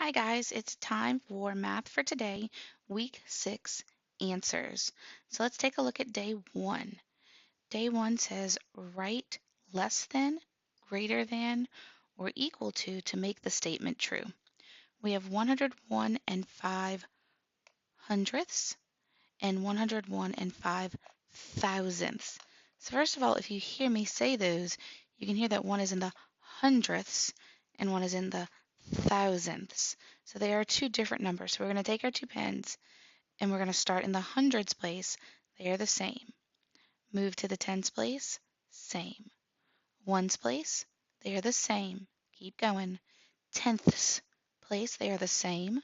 Hi guys, it's time for Math for Today, Week 6 answers. So let's take a look at day 1. Day 1 says write less than, greater than, or equal to make the statement true. We have 101 and 5 hundredths and 101 and 5 thousandths. So first of all, if you hear me say those, you can hear that one is in the hundredths and one is in the thousandths. So they are two different numbers. So we're going to take our two pens and we're going to start in the hundreds place. They are the same. Move to the tens place, same. Ones place, they are the same. Keep going. Tenths place, they are the same.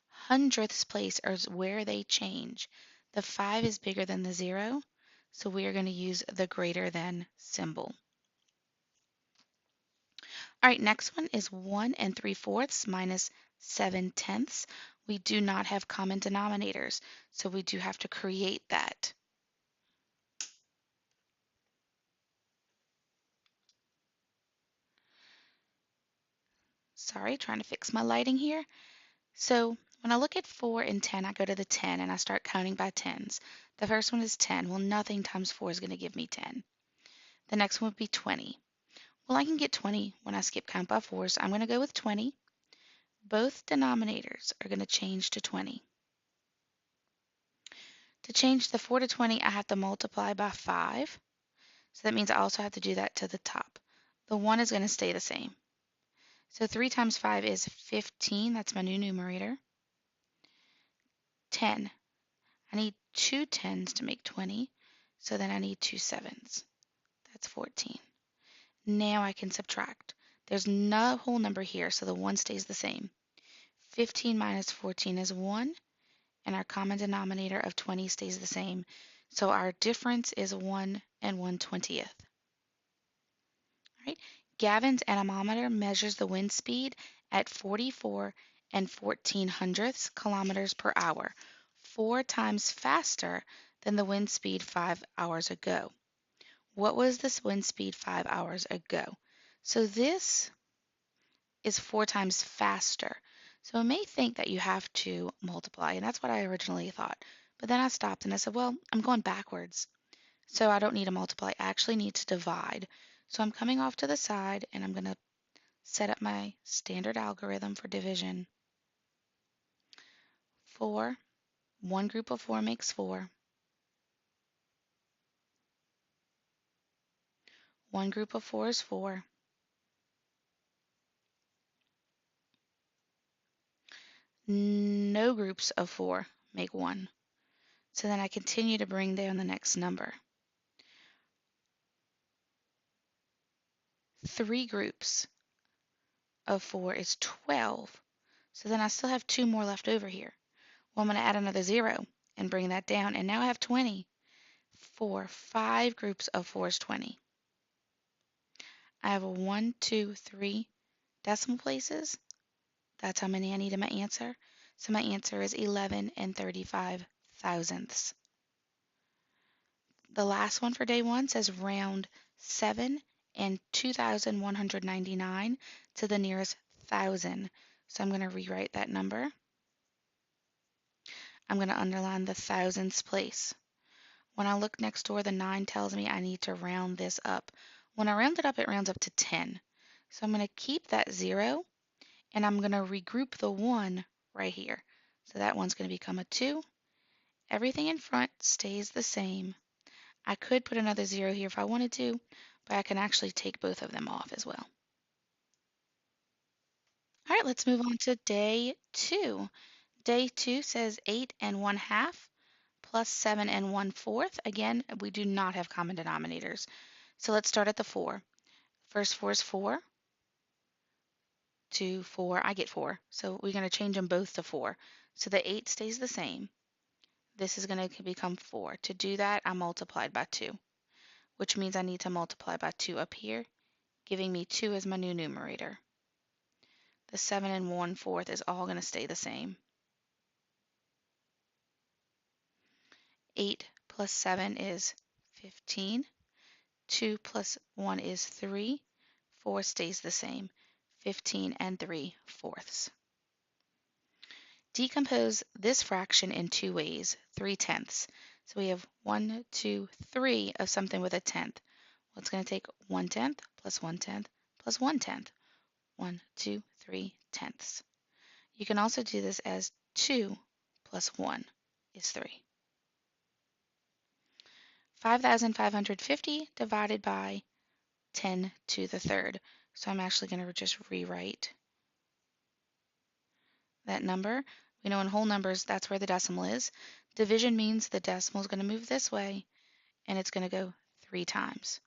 Hundredths place is where they change. The 5 is bigger than the 0, so we are going to use the greater than symbol. All right, next one is 1 and 3/4 minus 7 tenths. We do not have common denominators, so we do have to create that. Sorry, trying to fix my lighting here. So when I look at 4 and 10, I go to the 10 and I start counting by tens. The first one is 10. Well, nothing times 4 is going to give me 10. The next one would be 20. Well, I can get 20 when I skip count by 4, so I'm going to go with 20. Both denominators are going to change to 20. To change the 4 to 20, I have to multiply by 5. So that means I also have to do that to the top. The 1 is going to stay the same. So 3 times 5 is 15. That's my new numerator. 10. I need two tens to make 20. So then I need two sevens. That's 14. Now I can subtract. There's no whole number here, so the 1 stays the same. 15 minus 14 is 1, and our common denominator of 20 stays the same. So our difference is 1 and 1/20th. All right. Gavin's anemometer measures the wind speed at 44 and 14 hundredths kilometers per hour, 4 times faster than the wind speed 5 hours ago. What was this wind speed 5 hours ago? So this is 4 times faster. So it may think that you have to multiply, and that's what I originally thought. But then I stopped and I said, well, I'm going backwards. So I don't need to multiply, I actually need to divide. So I'm coming off to the side and I'm going to set up my standard algorithm for division. 4, one group of 4 makes 4. One group of 4 is 4. No groups of 4 make 1. So then I continue to bring down the next number. 3 groups of 4 is 12. So then I still have 2 more left over here. Well, I'm going to add another 0 and bring that down, and now I have 20. 5 groups of 4 is 20. I have a 1, 2, 3 decimal places. That's how many I need in my answer. So my answer is 11 and 35 thousandths. The last one for day 1 says round 7 and 2,199 to the nearest thousand. So I'm going to rewrite that number. I'm going to underline the thousandths place. When I look next door, the 9 tells me I need to round this up. When I round it up, it rounds up to 10. So I'm going to keep that 0, and I'm going to regroup the 1 right here. So that one's going to become a 2. Everything in front stays the same. I could put another 0 here if I wanted to, but I can actually take both of them off as well. All right, let's move on to day 2. Day 2 says 8 and 1/2 plus 7 and 1/4. Again, we do not have common denominators. So let's start at the 4. First 4 is 4. 2, 4, I get 4. So we're going to change them both to 4. So the 8 stays the same. This is going to become 4. To do that, I multiplied by 2, which means I need to multiply by 2 up here, giving me 2 as my new numerator. The 7 and 1/4 is all going to stay the same. 8 plus 7 is 15. 2 plus 1 is 3. 4 stays the same. 15 and 3/4. decompose this fraction in two ways, 3/10. So we have 1, 2, 3 of something with a tenth. Well, it's going to take 1/10 plus 1/10 plus 1/10. 1, 2, 3 tenths. You can also do this as 2 plus 1 is 3. 5,550 divided by 10 to the third. So I'm actually going to just rewrite that number. We know in whole numbers, that's where the decimal is. Division means the decimal is going to move this way, and it's going to go 3 times.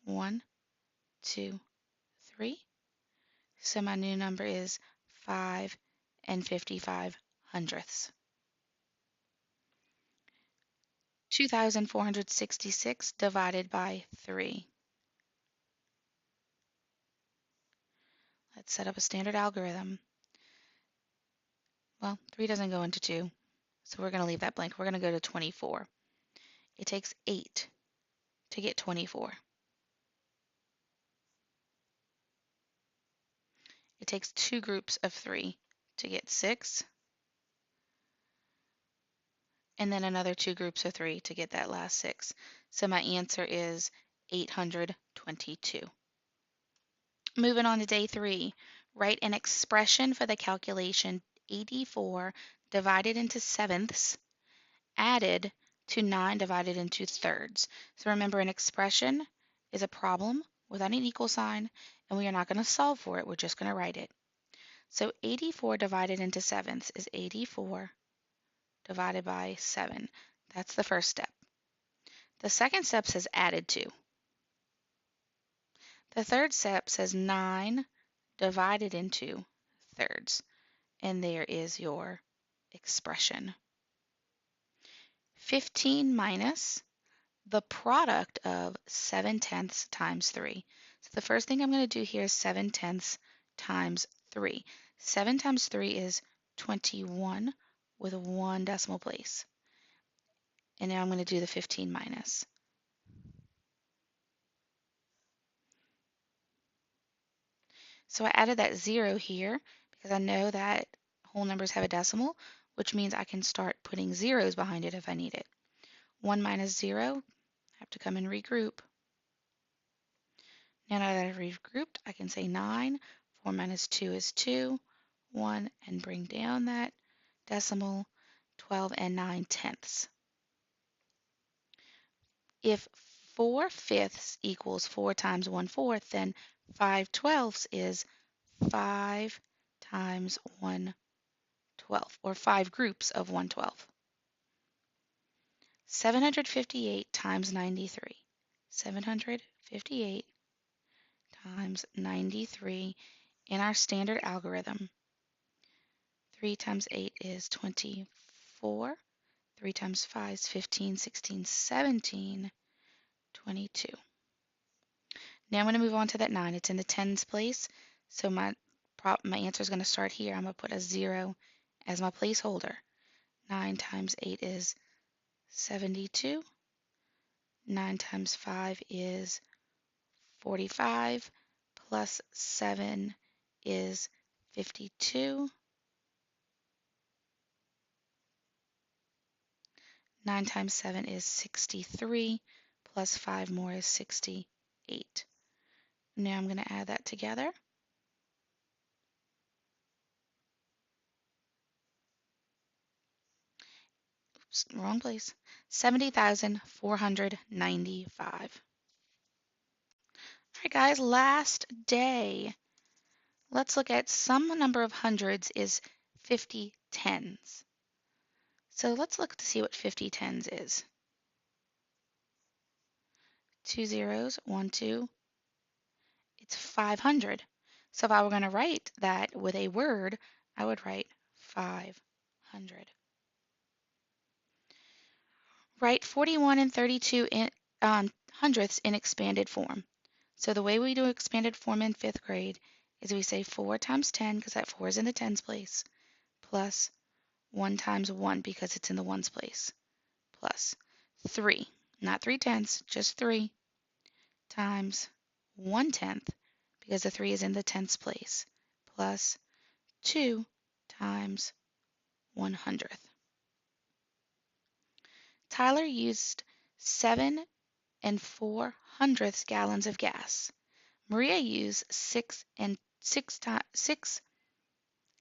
1, 2, 3. So my new number is 5 and 55 hundredths. 2,466 divided by 3. Let's set up a standard algorithm. Well, 3 doesn't go into 2, so we're going to leave that blank. We're going to go to 24. It takes 8 to get 24. It takes 2 groups of 3 to get 6, and then another 2 groups of 3 to get that last 6. So my answer is 822. Moving on to day 3, write an expression for the calculation 84 divided into sevenths added to 9 divided into thirds. So remember, an expression is a problem without an equal sign, and we are not going to solve for it. We're just going to write it. So 84 divided into sevenths is 84 divided by 7. That's the first step. The second step says added to. The third step says 9 divided into thirds. And there is your expression. 15 minus the product of 7/10 times 3. So the first thing I'm going to do here is 7/10 times 3. 7 times 3 is 21 with 1 decimal place. And now I'm going to do the 15 minus. So I added that 0 here because I know that whole numbers have a decimal, which means I can start putting zeros behind it if I need it. 1 minus 0, I have to come and regroup. Now that I've regrouped, I can say 9. 4 minus 2 is 2. 1, and bring down that decimal. 12 and 9/10. If 4/5 equals 4 times 1/4, then 5/12 is 5 times 1/12, or 5 groups of 1/12. 758 times 93. 758 times 93 in our standard algorithm. 3 times 8 is 24. 3 times 5 is 15, 16, 17, 22. Now I'm going to move on to that 9. It's in the tens place, so my answer is going to start here. I'm going to put a 0 as my placeholder. 9 times 8 is 72. 9 times 5 is 45, plus 7 is 52. 9 times 7 is 63, plus 5 more is 68. Now I'm going to add that together. Oops, wrong place. 70,495. All right, guys, last day. Let's look at some number of hundreds is 50 tens. So let's look to see what 50 tens is. 2 zeros, 1, 2. It's 500. So if I were going to write that with a word, I would write 500. Write 41 and 32 hundredths in expanded form. So the way we do expanded form in 5th grade is we say 4 times 10, because that 4 is in the tens place, plus 1 times 1 because it's in the ones place, plus 3, not 3/10, just 3, times 1/10, because the 3 is in the tens place, plus 2 times 1/100th. Tyler used 7 4/100 gallons of gas. Maria used 6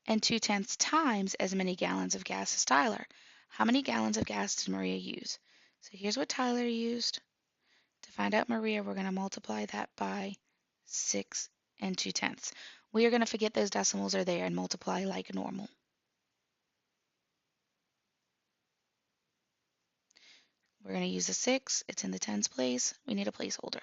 2/10 times as many gallons of gas as Tyler. How many gallons of gas did Maria use? So here's what Tyler used. To find out Maria, we're going to multiply that by 6 2/10. We are going to forget those decimals are there and multiply like normal. We're going to use a 6. It's in the tens place. We need a placeholder.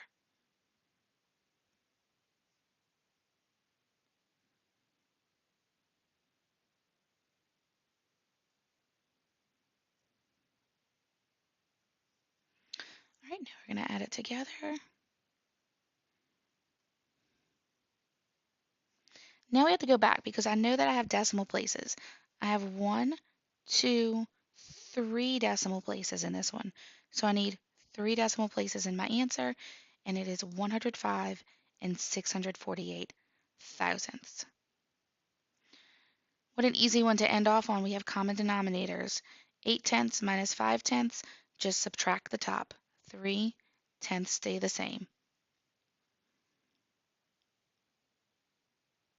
All right, now we're going to add it together. Now we have to go back because I know that I have decimal places. I have 1, 2, 3 decimal places in this one. So I need 3 decimal places in my answer, and it is 105 and 648 thousandths. What an easy one to end off on. We have common denominators. 8/10 minus 5/10, just subtract the top. 3/10 stay the same.